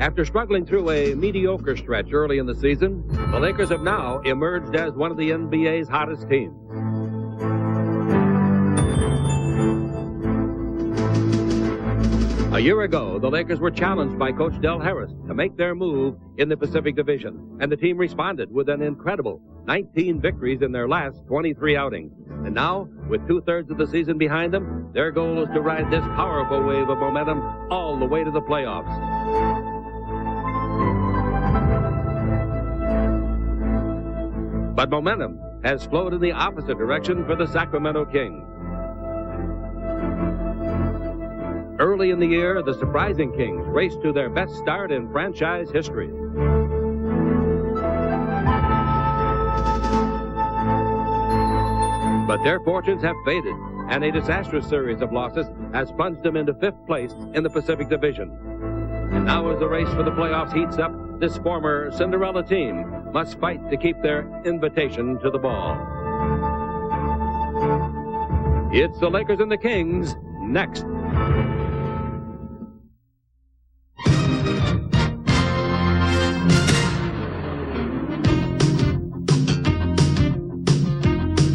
After struggling through a mediocre stretch early in the season, the Lakers have now emerged as one of the NBA's hottest teams. A year ago, the Lakers were challenged by Coach Del Harris to make their move in the Pacific Division, and the team responded with an incredible 19 victories in their last 23 outings. And now, with two-thirds of the season behind them, their goal is to ride this powerful wave of momentum all the way to the playoffs. But momentum has flowed in the opposite direction for the Sacramento Kings. Early in the year, the surprising Kings raced to their best start in franchise history. But their fortunes have faded, and a disastrous series of losses has plunged them into 5th place in the Pacific Division. And now as the race for the playoffs heats up, this former Cinderella team must fight to keep their invitation to the ball. It's the Lakers and the Kings next.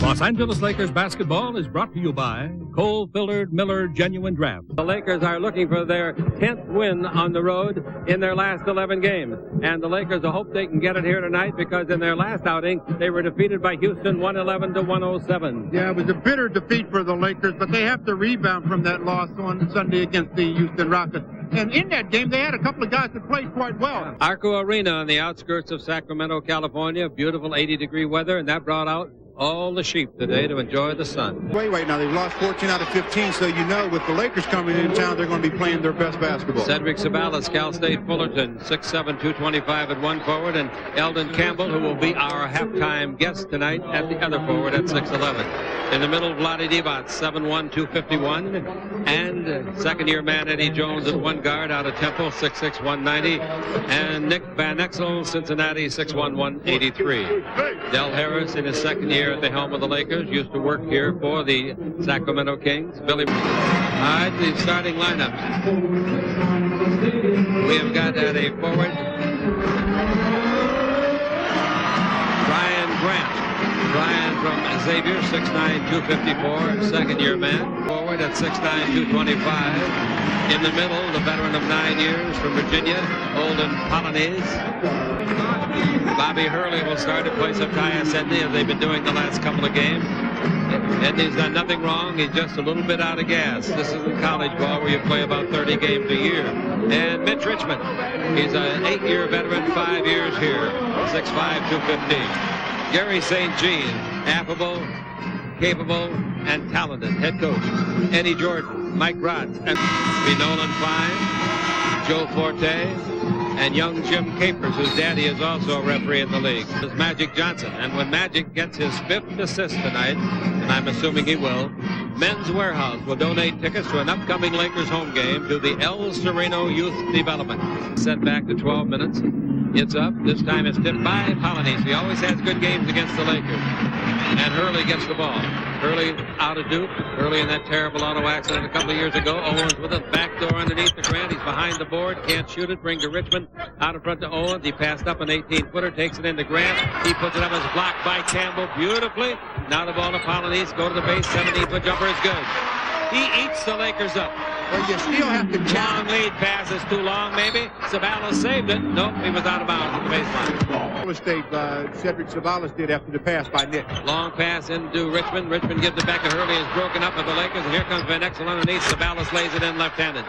Los Angeles Lakers basketball is brought to you by Coal-Filtered Miller Genuine Draft. The Lakers are looking for their 10th win on the road in their last 11 games. And the Lakers hope they can get it here tonight because in their last outing, they were defeated by Houston 111-107. Yeah, it was a bitter defeat for the Lakers, but they have to rebound from that loss on Sunday against the Houston Rockets. And in that game, they had a couple of guys that played quite well. Arco Arena on the outskirts of Sacramento, California. Beautiful 80-degree weather, and that brought out all the sheep today to enjoy the sun. Wait, now they've lost 14 out of 15, so you know with the Lakers coming in town, they're going to be playing their best basketball. Cedric Sabalas, Cal State Fullerton, 6'7", 225 at one forward, and Eldon Campbell, who will be our halftime guest tonight at the other forward at 6'11". In the middle, Vlade Divac, 7'1", 251, and second-year man Eddie Jones at one guard out of Temple, 6'6", 190, and Nick Van Exel, Cincinnati, 6'1", 183. Del Harris in his second year at the helm of the Lakers, used to work here for the Sacramento Kings. Billy. All right, the starting lineup. We have got at a forward Brian Grant. Brian from Xavier, 6'9", 254, second-year man. Forward at 6'9", 225. In the middle, the veteran of 9 years from Virginia, Olden Polonese. Bobby Hurley will start to play some Tyus Edney as they've been doing the last couple of games. Edney's done nothing wrong. He's just a little bit out of gas. This isn't college ball where you play about 30 games a year. And Mitch Richmond, he's an 8-year veteran, 5 years here, 6'5", 215. Gary St. Jean, affable, capable, and talented head coach. Eddie Jordan, Mike Rotz, and Nolan Fine, Joe Forte, and young Jim Capers, whose daddy is also a referee in the league. There's Magic Johnson, and when Magic gets his 5th assist tonight, and I'm assuming he will, Men's Warehouse will donate tickets to an upcoming Lakers home game to the El Sereno Youth Development. Set back to 12 minutes. It's up. This time it's tipped by Polonese. He always has good games against the Lakers. And Hurley gets the ball. Hurley out of Duke. Hurley in that terrible auto accident a couple of years ago. Owens with a backdoor underneath the Grant. He's behind the board. Can't shoot it. Bring to Richmond. Out in front to Owens. He passed up an 18-footer. Takes it into Grant. He puts it up as blocked by Campbell beautifully. Now the ball to Polonese. Go to the base. 17-foot jumper is good. He eats the Lakers up. Well, you still have to long lead pass is too long, maybe. Sabalas saved it. Nope, he was out of bounds at the baseline. Mistake Cedric Sabalas did after the pass by Nick. Long pass into Richmond. Richmond gives it back to Hurley. Is broken up by the Lakers, and here comes Van Exel underneath. Sabalas lays it in left-handed.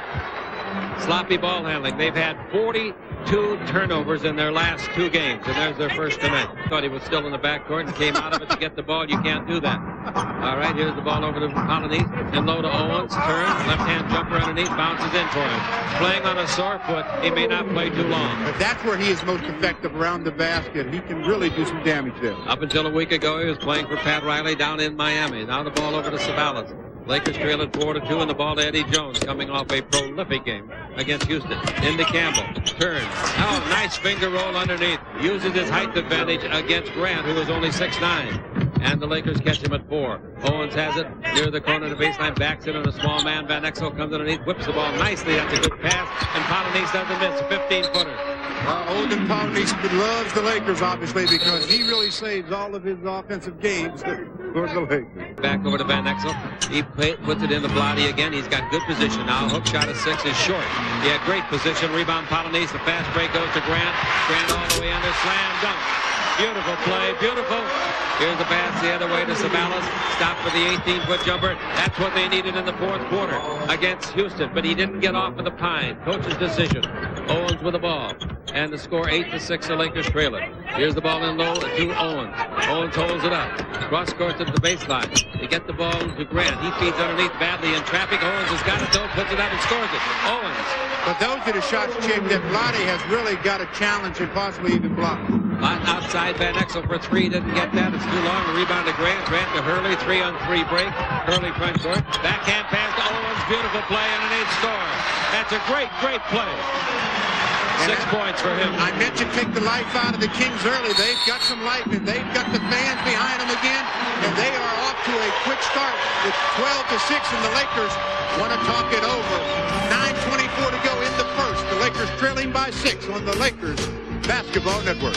Sloppy ball handling. They've had 42 turnovers in their last 2 games, and there's their first tonight. Thought he was still in the backcourt and came out of it to get the ball. You can't do that. All right, here's the ball over to Polonese and low to Owens. Turns, left-hand jumper underneath, bounces in for him. Playing on a sore foot, he may not play too long. But that's where he is most effective, around the basket. He can really do some damage there. Up until a week ago, he was playing for Pat Riley down in Miami. Now the ball over to Sabalas. Lakers trail it 4-2, and the ball to Eddie Jones, coming off a prolific game against Houston. Into Campbell. Turns. Oh, nice finger roll underneath. Uses his height advantage against Grant, who was only 6'9". and the Lakers catch him at 4. Owens has it near the corner of the baseline, backs it on a small man. Van Exel comes underneath, whips the ball nicely. That's a good pass, and Polonese doesn't miss. A 15-footer. Olden Polonese loves the Lakers, obviously, because he really saves all of his offensive games for the Lakers. Back over to Van Exel. He puts it in the Blotti again. He's got good position now. Hook shot of 6 is short. He had great position. Rebound Polonese. The fast break goes to Grant. Grant all the way under. Slam dunk. Beautiful play. Beautiful. Here's the pass the other way to Sabalas. Stop for the 18-foot jumper. That's what they needed in the fourth quarter against Houston, but he didn't get off of the pine. Coach's decision. Owens with the ball. And the score 8-6, the Lakers trail it. Here's the ball in low to Owens. Owens holds it up. Cross court to the baseline. They get the ball to Grant. He feeds underneath badly in traffic. Owens has got it though, puts it out and scores it. Owens. But those are the shots, Jim, that Blotti has really got a challenge and possibly even block. Outside Van Exel for 3, didn't get that. It's too long. The rebound to Grant. Grant to Hurley. 3-on-3 break. Hurley front court. Backhand pass to Owens. Beautiful play and an 8 score. That's a great, great play. 6 points for him. I mentioned take the life out of the Kings early. They've got some life, and they've got the fans behind them again, and they are off to a quick start. It's 12-6, and the Lakers want to talk it over. 9:24 to go in the first. The Lakers trailing by 6 on the Lakers Basketball Network.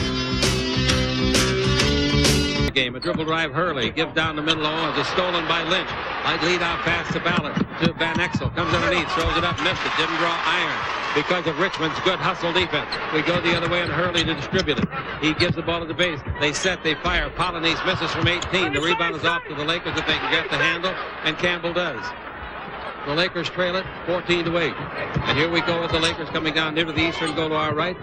Game. A dribble drive, Hurley gives down the middle. Owens is stolen by Lynch. Light lead out pass to Ballard to Van Exel. Comes underneath, throws it up, missed it. Didn't draw iron because of Richmond's good hustle defense. We go the other way and Hurley to distribute it. He gives the ball to the base. They set, they fire. Polonese misses from 18. The rebound is off to the Lakers if they can get the handle, and Campbell does. The Lakers trail it 14-8. And here we go with the Lakers coming down near to the eastern goal to our right.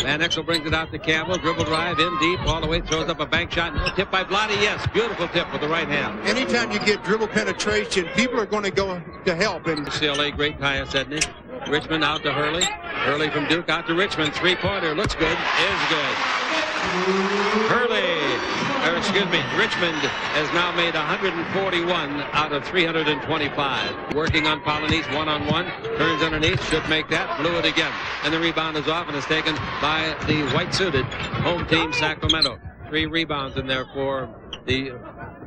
Van Exel brings it out to Campbell. Dribble drive in deep. All the way throws up a bank shot. No tip by Blotti. Yes, beautiful tip with the right hand. Anytime you get dribble penetration, people are going to go to help. And UCLA great Tyus Edney. Richmond out to Hurley. Hurley from Duke out to Richmond. 3-pointer. Looks good. Is good. Richmond has now made 141 out of 325. Working on Polonese one-on-one. Turns underneath. Should make that. Blew it again. And the rebound is off and is taken by the white-suited home team Sacramento. 3 rebounds in there for the...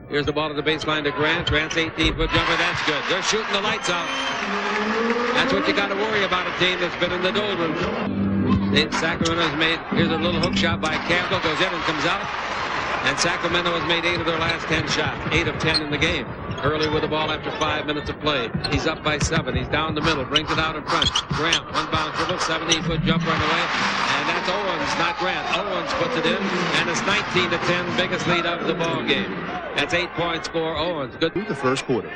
Here's the ball to the baseline to Grant. Grant's 18-foot jumper. That's good. They're shooting the lights out. That's what you got to worry about, a team that's been in the doldrums. Sacramento's made, here's a little hook shot by Campbell, goes in and comes out. And Sacramento has made 8 of their last 10 shots, 8 of 10 in the game. Hurley with the ball after 5 minutes of play. He's up by 7. He's down the middle, brings it out in front. Grant, one bounce dribble, 17-foot jumper on the way. And that's Owens, not Grant. Owens puts it in, and it's 19-10, biggest lead of the ball game. That's 8 points for Owens. Good. Through the first quarter.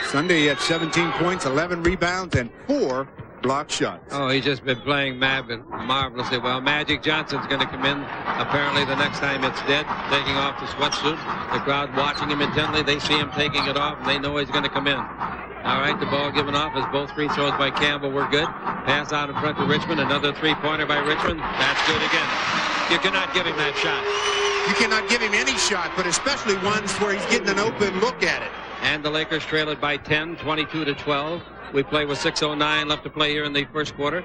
Sunday he had 17 points, 11 rebounds, and 4 block shots. Oh, he's just been playing marvelously well. Magic Johnson's going to come in apparently the next time it's dead, taking off the sweatsuit. The crowd watching him intently. They see him taking it off, and they know he's going to come in. All right, the ball given off as both free throws by Campbell were good. Pass out in front to Richmond. Another 3-pointer by Richmond. That's good again. You cannot give him that shot. You cannot give him any shot, but especially ones where he's getting an open look at it. And the Lakers trail it by 10, 22-12. We play with 6:09 left to play here in the first quarter.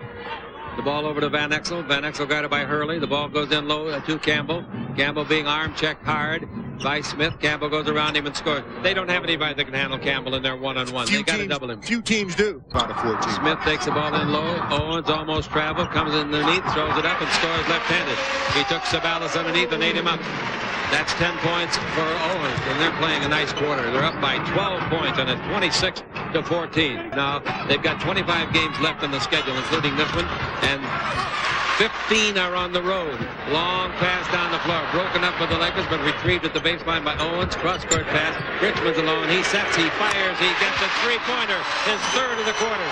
The ball over to Van Exel. Van Exel guarded by Hurley. The ball goes in low to Campbell. Campbell being arm checked hard by Smith. Campbell goes around him and scores. They don't have anybody that can handle Campbell in their one-on-one. They got to double him. Few teams do. About a 14. Smith takes the ball in low. Owens almost traveled. Comes underneath. Throws it up and scores left-handed. He took Sabalas underneath and ate him up. That's 10 points for Owens, and they're playing a nice quarter. They're up by 12 points, and it's 26-14. Now, they've got 25 games left on the schedule, including this one, and 15 are on the road. Long pass down the floor, broken up for the Lakers, but retrieved at the baseline by Owens. Cross-court pass. Richmond's alone. He sets, he fires, he gets a 3-pointer, his 3rd of the quarter.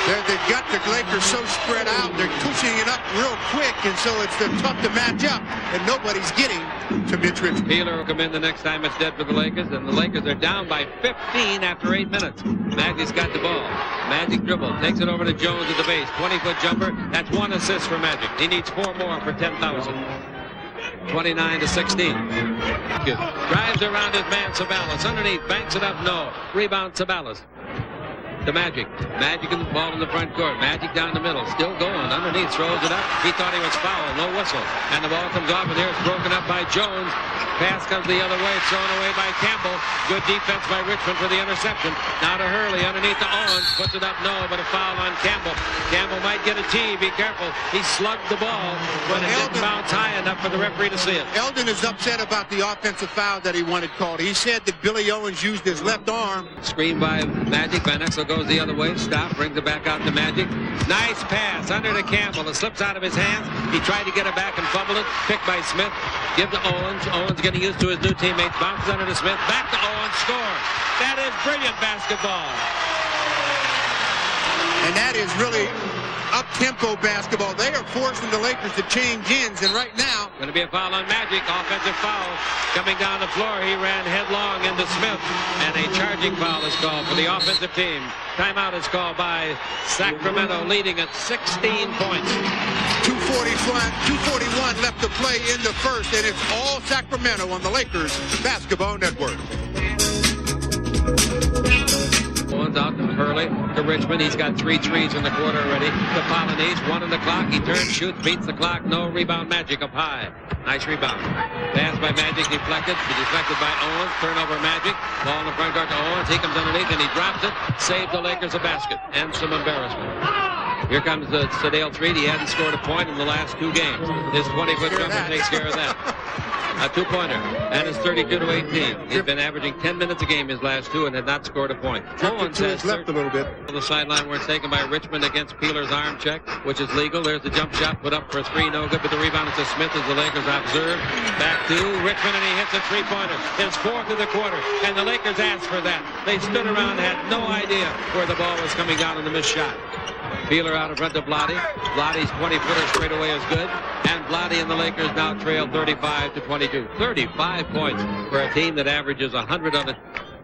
They've got the Lakers so spread out. They're pushing it up real quick, and so it's tough to match up, and nobody's getting to Mitch Richmond. Peeler will come in the next time it's dead for the Lakers, and the Lakers are down by 15 after 8 minutes. Magic's got the ball. Magic dribble, takes it over to Jones at the base. 20-foot jumper. That's 1 assist for Magic. He needs 4 more for 10,000. 29-16. Drives around his man Sabalas. Underneath, banks it up, no. Rebound Sabalas. to Magic. Magic in the ball in the front court. Magic down the middle. Still going. Underneath. Throws it up. He thought he was foul. No whistle. And the ball comes off, and here's broken up by Jones. Pass comes the other way. Thrown away by Campbell. Good defense by Richmond for the interception. Now to Hurley. Underneath to Owens. Puts it up. No, but a foul on Campbell. Campbell might get a tee. Be careful. He slugged the ball, but it didn't bounce high enough for the referee to see it. Eldon is upset about the offensive foul that he wanted called. He said that Billy Owens used his left arm. Screen by Magic. Van Exel goes the other way. Stop. Brings it back out to Magic. Nice pass under to Campbell. It slips out of his hands. He tried to get it back and fumbled it. Picked by Smith. Give to Owens. Owens getting used to his new teammates. Bounces under to Smith. Back to Owens. Score. That is brilliant basketball. And that is really up-tempo basketball. They are forcing the Lakers to change ends, and right now... Going to be a foul on Magic. Offensive foul. Coming down the floor, he ran headlong into Smith, and a charging foul is called for the offensive team. Timeout is called by Sacramento, leading at 16 points. 2:41 left to play in the first, and it's all Sacramento on the Lakers Basketball Network. Owens out to Hurley to Richmond. He's got 3 threes in the quarter already. To Polonese, 1 on the clock. He turns, shoots, beats the clock. No rebound. Magic up high. Nice rebound. Pass by Magic, deflected. Deflected by Owens. Turnover Magic. Ball in the front court to Owens. He comes underneath and he drops it. Saved the Lakers a basket and some embarrassment. Here comes the Sedale 3. He hadn't scored a point in the last 2 games. His 20-foot jumper takes care of that. A 2-pointer, and it's 32-18. He's been averaging 10 minutes a game his last 2 and had not scored a point. Owens has left a little bit. The sideline where it's taken by Richmond against Peeler's arm check, which is legal. There's the jump shot put up for 3, no good, but the rebound is to Smith as the Lakers observe. Back to Richmond, and he hits a 3-pointer. His 4th of the quarter, and the Lakers asked for that. They stood around, had no idea where the ball was coming down on the missed shot. Peeler out in front of Vlade. Vlade's 20-footer straight away is good. And Vlade and the Lakers now trail 35-22. 35 points for a team that averages 100 on it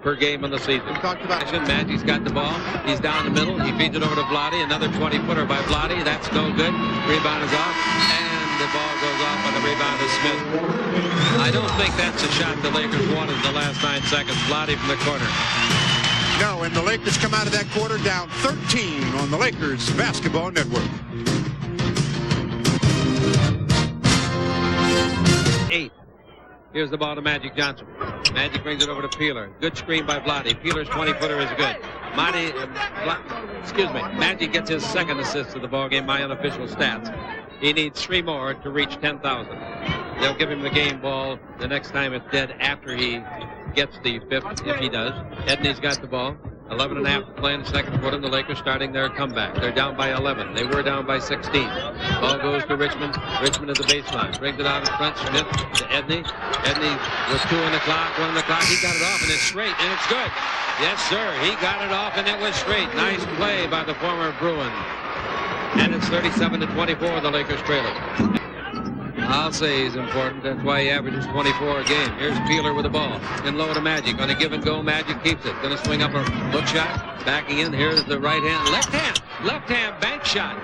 per game in the season. Magic's got the ball. He's down the middle. He feeds it over to Vlade. Another 20-footer by Vlade. That's no good. Rebound is off. And the ball goes off on the rebound of Smith. I don't think that's a shot the Lakers wanted in the last 9 seconds. Vlade from the corner. No, and the Lakers come out of that quarter down 13 on the Lakers Basketball Network. 8. Here's the ball to Magic Johnson. Magic brings it over to Peeler. Good screen by Vlade. Peeler's 20-footer is good. Magic gets his 2nd assist of the ball game by unofficial stats. He needs 3 more to reach 10,000. They'll give him the game ball the next time it's dead after he gets the 5th, if he does. Edney's got the ball. 11.5 to play in the 2nd quarter. The Lakers starting their comeback. They're down by 11. They were down by 16. Ball goes to Richmond. Richmond at the baseline. Brings it out in front. Smith to Edney. Edney with 2 on the clock, 1 on the clock. He got it off, and it's straight, and it's good. Yes, sir. He got it off, and it was straight. Nice play by the former Bruin. And it's 37-24, the Lakers trailer. I'll say he's important. That's why he averages 24 a game. Here's Peeler with the ball. In low to Magic. On a give and go, Magic keeps it. Going to swing up a hook shot. Backing in. Here's the right hand. Left hand bank shot.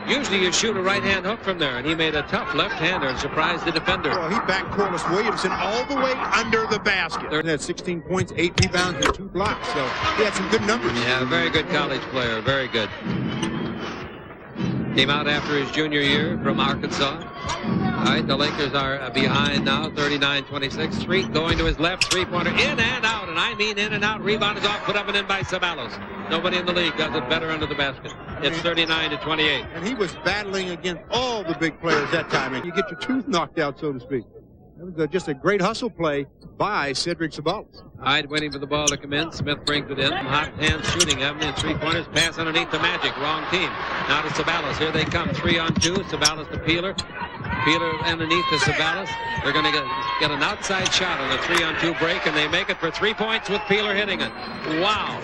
Usually you shoot a right hand hook from there, and he made a tough left-hander and surprised the defender. Well, he backed Corliss Williamson all the way under the basket. He had 16 points, 8 rebounds, and 2 blocks. So he had some good numbers. Yeah, very good college player. Very good. Came out after his junior year from Arkansas. All right, the Lakers are behind now, 39-26. Street going to his left, 3-pointer, in and out, and I mean in and out. Rebound is off, put up and in by Ceballos. Nobody in the league does it better under the basket. It's 39-28. And he was battling against all the big players that time, and you get your tooth knocked out, so to speak. It was just a great hustle play by Cedric Ceballos. Hyde waiting for the ball to come in. Smith brings it in. Hot hand shooting. Avenue 3-pointers. Pass underneath the Magic. Wrong team. Now to Ceballos. Here they come. 3-on-2. Ceballos to Peeler. Peeler underneath to Ceballos. They're going to get an outside shot on a 3-on-2 break, and they make it for 3 points with Peeler hitting it. Wow.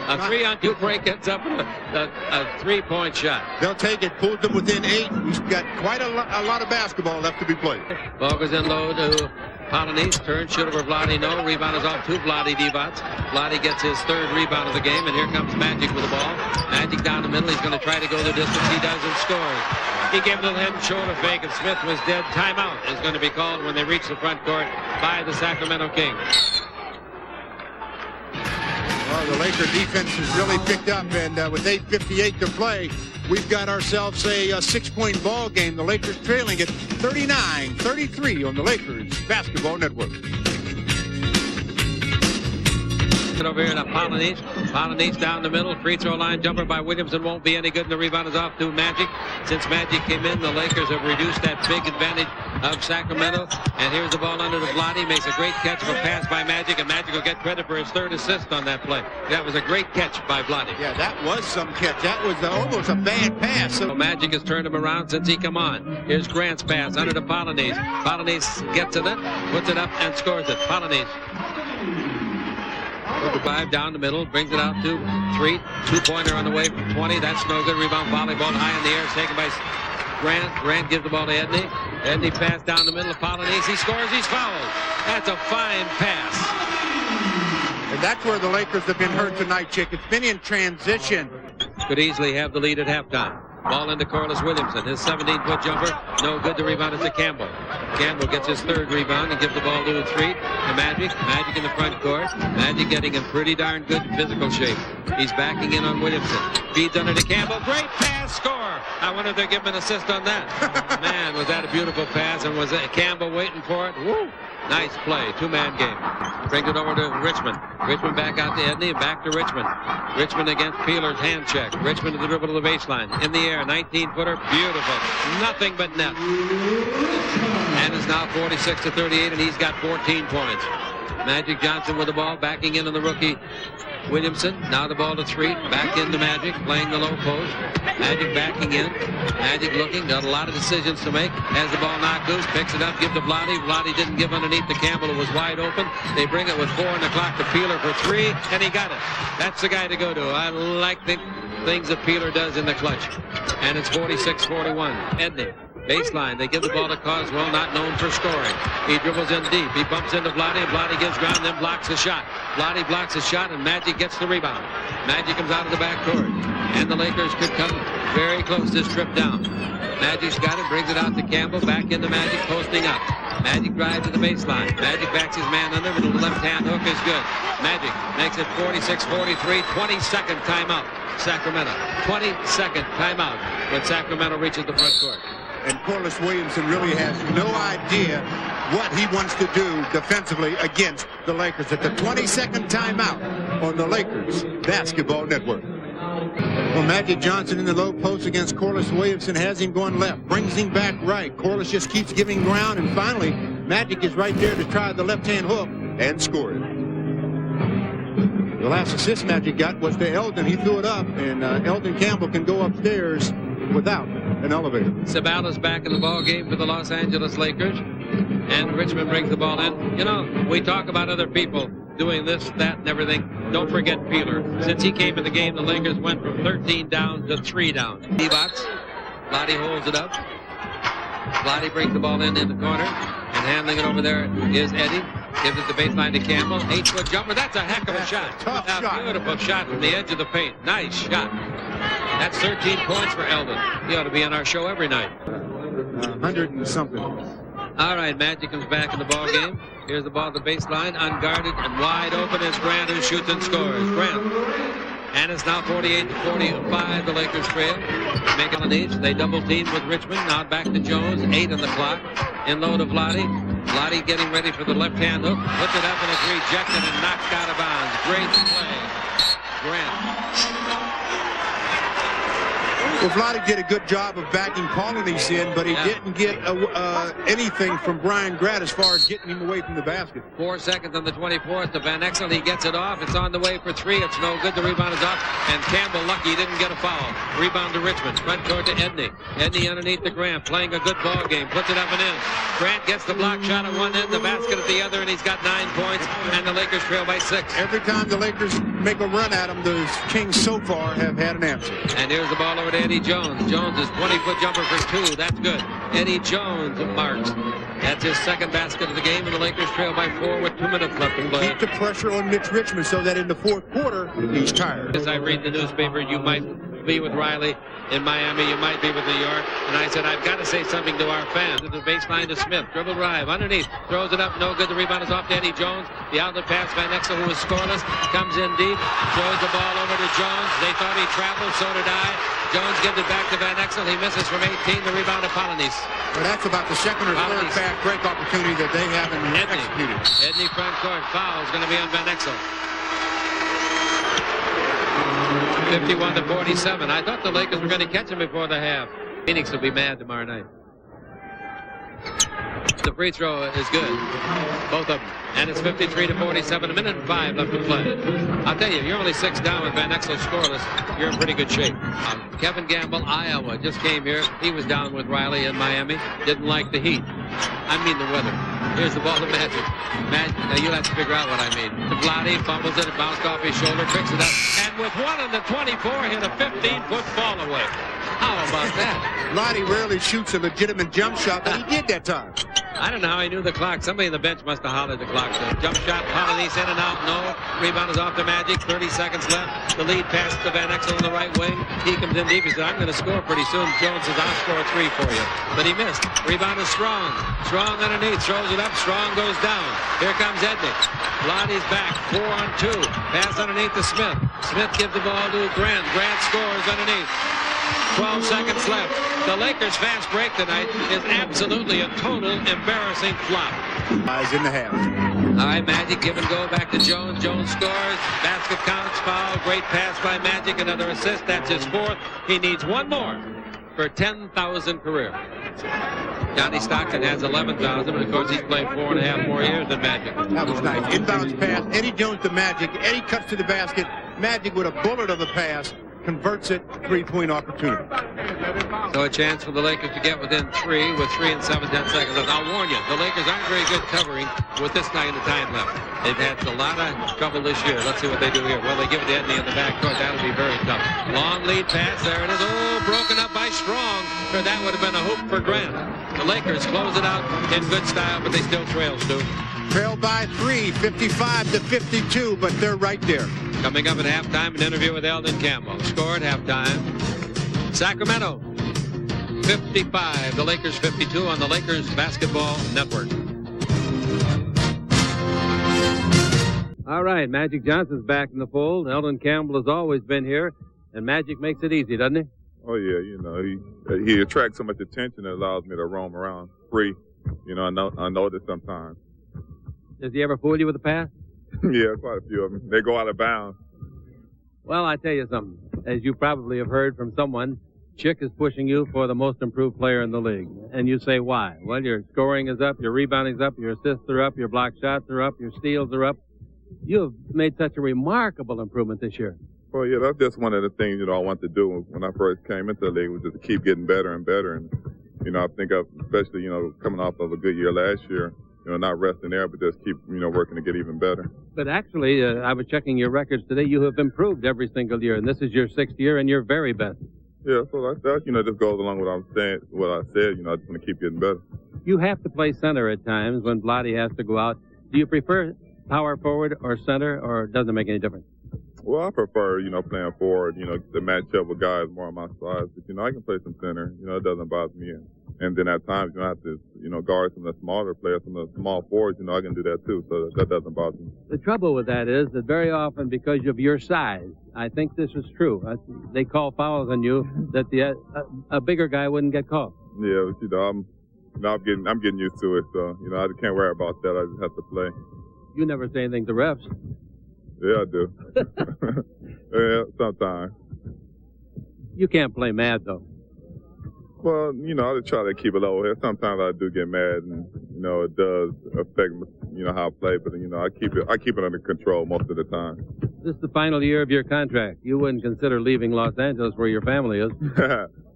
A 3-on-2 break ends up in a 3-point shot. They'll take it. Pulls them within 8. He's got quite a lot of basketball left to be played. Ball goes in low to Polonese. Turn, shoot over Vlade. No. Rebound is off to Vlade Divac. Vlade gets his 3rd rebound of the game, and here comes Magic with the ball. Magic down the middle. He's going to try to go the distance. He does and scores. He gave a little head and shoulder fake, and Smith was dead. Timeout is going to be called when they reach the front court by the Sacramento Kings. Well, Oh, the Laker defense has really picked up, and with 8:58 to play, we've got ourselves a 6-point ball game. The Lakers trailing at 39-33 on the Lakers Basketball Network. Over here to Polonese. Polonese down the middle. Free throw line jumper by Williamson won't be any good, and the rebound is off to Magic. Since Magic came in, the Lakers have reduced that big advantage of Sacramento. And here's the ball under to Vlade. Makes a great catch of a pass by Magic, and Magic will get credit for his 3rd assist on that play. That was a great catch by Vlade. Yeah, that was some catch. That was almost a bad pass. So Magic has turned him around since he come on. Here's Grant's pass under to Polonese. Polonese gets it, puts it up, and scores it. Polonese. 5 down the middle, brings it out to 3. 2-pointer on the way from 20. That's no good. Rebound volleyball high in the air. It's taken by Grant. Grant gives the ball to Edney. Edney pass down the middle of Polonese. He scores. He's fouled. That's a fine pass. And that's where the Lakers have been hurt tonight, Chick. It's been in transition. Could easily have the lead at halftime. Ball into Corliss Williamson. His 17-foot jumper. No good. The rebound is to Campbell. Campbell gets his 3rd rebound and gives the ball to 3 to Magic. Magic in the front court. Magic getting in pretty darn good physical shape. He's backing in on Williamson. Feeds under to Campbell. Great pass. Score. I wonder if they're giving an assist on that. Man, was that a beautiful pass, and was Campbell waiting for it? Woo! Nice play. 2-man game. Brings it over to Richmond. Richmond back out to Edney. Back to Richmond. Richmond against Peeler's hand check. Richmond to the dribble to the baseline. In the air. 19-footer. Beautiful. Nothing but net. And it's now 46-38, and he's got 14 points. Magic Johnson with the ball. Backing in on the rookie Williamson. Now the ball to 3. Back into Magic. Playing the low post. Magic backing in. Magic looking. Got a lot of decisions to make. Has the ball knocked loose. Picks it up. Gives to Vlade. Vlade didn't give underneath to Campbell. It was wide open. They bring it with 4 on the clock to Peeler for 3. And he got it. That's the guy to go to. I like the things that Peeler does in the clutch. And it's 46-41. Edney. Baseline. They give the ball to Coswell, not known for scoring. He dribbles in deep. He bumps into Vlade, and Vlade gives ground, then blocks the shot. Vlade blocks the shot, and Magic gets the rebound. Magic comes out of the backcourt, and the Lakers could come very close this trip down. Magic's got it, brings it out to Campbell, back into Magic, posting up. Magic drives to the baseline. Magic backs his man under, but the left-hand hook is good. Magic makes it 46-43, 22nd timeout, Sacramento. 22nd timeout when Sacramento reaches the front court. And Corliss Williamson really has no idea what he wants to do defensively against the Lakers at the 22nd timeout on the Lakers Basketball Network. Well, Magic Johnson in the low post against Corliss Williamson has him going left, brings him back right. Corliss just keeps giving ground, and finally, Magic is right there to try the left-hand hook and score it. The last assist Magic got was to Eldon. He threw it up, and Eldon Campbell can go upstairs without an elevator. Sabala's back in the ball game for the Los Angeles Lakers, and Richmond brings the ball in. You know, we talk about other people doing this, that, and everything. Don't forget Peeler. Since he came in the game, the Lakers went from 13 down to 3 down. Divac. Vlade holds it up. Vlade brings the ball in the corner, and handling it over there is Eddie. Gives it the baseline to Campbell. 8-foot jumper. That's a heck of a shot. Tough shot. Beautiful shot from the edge of the paint. Nice shot. That's 13 points for Eldon. He ought to be on our show every night. 100 and something. All right, Magic comes back in the ball game. Here's the ball at the baseline, unguarded and wide open is Grant, who shoots and scores. Grant. And it's now 48-45. The Lakers trail. Make it on each. They double team with Richmond. Now back to Jones. 8 on the clock. In low to Vlade. Vlade getting ready for the left-hand hook. Puts it up and it's rejected and knocked out of bounds. Great play. Grant. Well, Vlade did a good job of backing Polonese in, but he didn't get anything from Brian Grant as far as getting him away from the basket. 4 seconds on the 24th to Van Exel. He gets it off. It's on the way for 3. It's no good. The rebound is off. And Campbell lucky he didn't get a foul. Rebound to Richmond. Front court to Edney. Edney underneath the Grant. Playing a good ball game. Puts it up and in. Grant gets the block shot at one end, the basket at the other, and he's got 9 points. And the Lakers trail by 6. Every time the Lakers make a run at him, the Kings so far have had an answer. And here's the ball over to Eddie Jones. Jones is 20-foot jumper for 2. That's good. Eddie Jones marks. That's his second basket of the game, and the Lakers trail by 4 with 2 minutes left to play. Keep the pressure on Mitch Richmond so that in the fourth quarter, he's tired. As I read the newspaper, you might be with Riley in Miami. You might be with New York. And I said, I've got to say something to our fans. The baseline to Smith. Dribble drive underneath. Throws it up. No good. The rebound is off to Eddie Jones. The outlet pass by Nixon, who was scoreless. Comes in deep. Throws the ball over to Jones. They thought he traveled. So did I. Jones gives it back to Van Exel. He misses from 18. The rebound to Polonese. Well, that's about the second or third fast break opportunity that they haven't executed. Edney front court. Foul is going to be on Van Exel. 51-47. I thought the Lakers were going to catch him before the half. Phoenix will be mad tomorrow night. The free throw is good. Both of them. And it's 53-47. A minute and 5 left to play. I'll tell you, you're only 6 down with Van Exel scoreless. You're in pretty good shape. Kevin Gamble, Iowa, just came here. He was down with Riley in Miami. Didn't like the heat. I mean the weather. Here's the ball to Magic. Now you'll have to figure out what I mean. Vlade fumbles it. It bounced off his shoulder. Picks it up. And with 1 on the 24, hit a 15-foot fall away. How about that? Vlade rarely shoots a legitimate jump shot, but he did that time. I don't know how he knew the clock. Somebody on the bench must have hollered the clock. So jump shot, Polonese in and out. No. Rebound is off to Magic. 30 seconds left. The lead pass to Van Exel on the right wing. He comes in deep. He said, I'm going to score pretty soon. Jones says, I'll score 3 for you. But he missed. Rebound is Strong. Strong underneath. Throws it up. Strong goes down. Here comes Edney. Vlade's back. 4 on 2. Pass underneath to Smith. Smith gives the ball to Grant. Grant scores underneath. 12 seconds left. The Lakers' fast break tonight is absolutely a total embarrassing flop. Eyes in the half. All right, Magic give and go back to Jones. Jones scores. Basket counts. Foul. Great pass by Magic. Another assist. That's his 4th. He needs 1 more for 10,000 career. Johnny Stockton has 11,000, but of course he's played 4.5 more years than Magic. That was nice. Inbounds pass. Eddie Jones to Magic. Eddie cuts to the basket. Magic with a bullet of a pass converts it. 3-point opportunity. So a chance for the Lakers to get within 3 with 3 and 7/10 seconds left. I'll warn you, the Lakers aren't very good covering with this kind of time left. They've had a lot of trouble this year. Let's see what they do here. Well, they give it to Edney in the backcourt. That'll be very tough. Long lead pass. There it is. Oh, broken up by Strong. Or that would have been a hoop for Grant. The Lakers close it out in good style, but they still trail, Stu. Trail by 3, 55-52, but they're right there. Coming up at halftime, an interview with Eldon Campbell. Score at halftime. Sacramento 55, the Lakers 52 on the Lakers Basketball Network. All right, Magic Johnson's back in the fold. Eldon Campbell has always been here, and Magic makes it easy, doesn't he? Oh, yeah, you know, he attracts so much attention that allows me to roam around free. You know, I notice sometimes. Does he ever fool you with a pass? Yeah, quite a few of them. They go out of bounds. Well, I tell you something. As you probably have heard from someone, Chick is pushing you for the most improved player in the league. And you say, why? Well, your scoring is up, your rebounding is up, your assists are up, your block shots are up, your steals are up. You have made such a remarkable improvement this year. Well, yeah, that's just one of the things, you know, I wanted to do when I first came into the league was just to keep getting better and better. And, you know, I think especially, you know, coming off of a good year last year, you know, not resting there, but just keep, you know, working to get even better. But actually, I was checking your records today. You have improved every single year, and this is your 6th year and your very best. Yeah, so that you know, just goes along with what I said. You know, I just want to keep getting better. You have to play center at times when Vlade has to go out. Do you prefer power forward or center, or does it make any difference? Well, I prefer, you know, playing forward, you know, to match up with guys more on my size. But, you know, I can play some center. You know, it doesn't bother me. And then at times, you know, I have to, you know, guard some of the smaller players, some of the small forwards. You know, I can do that too. So that doesn't bother me. The trouble with that is that very often, because of your size, I think this is true. They call fouls on you that a bigger guy wouldn't get called. Yeah, but, you know, I'm getting used to it. So, you know, I can't worry about that. I just have to play. You never say anything to refs. Yeah, I do. Yeah, sometimes. You can't play mad, though. Well, you know, I just try to keep it low here. Sometimes I do get mad, and you know, it does affect, you know, how I play. But you know, I keep it under control most of the time. This is the final year of your contract. You wouldn't consider leaving Los Angeles, where your family is.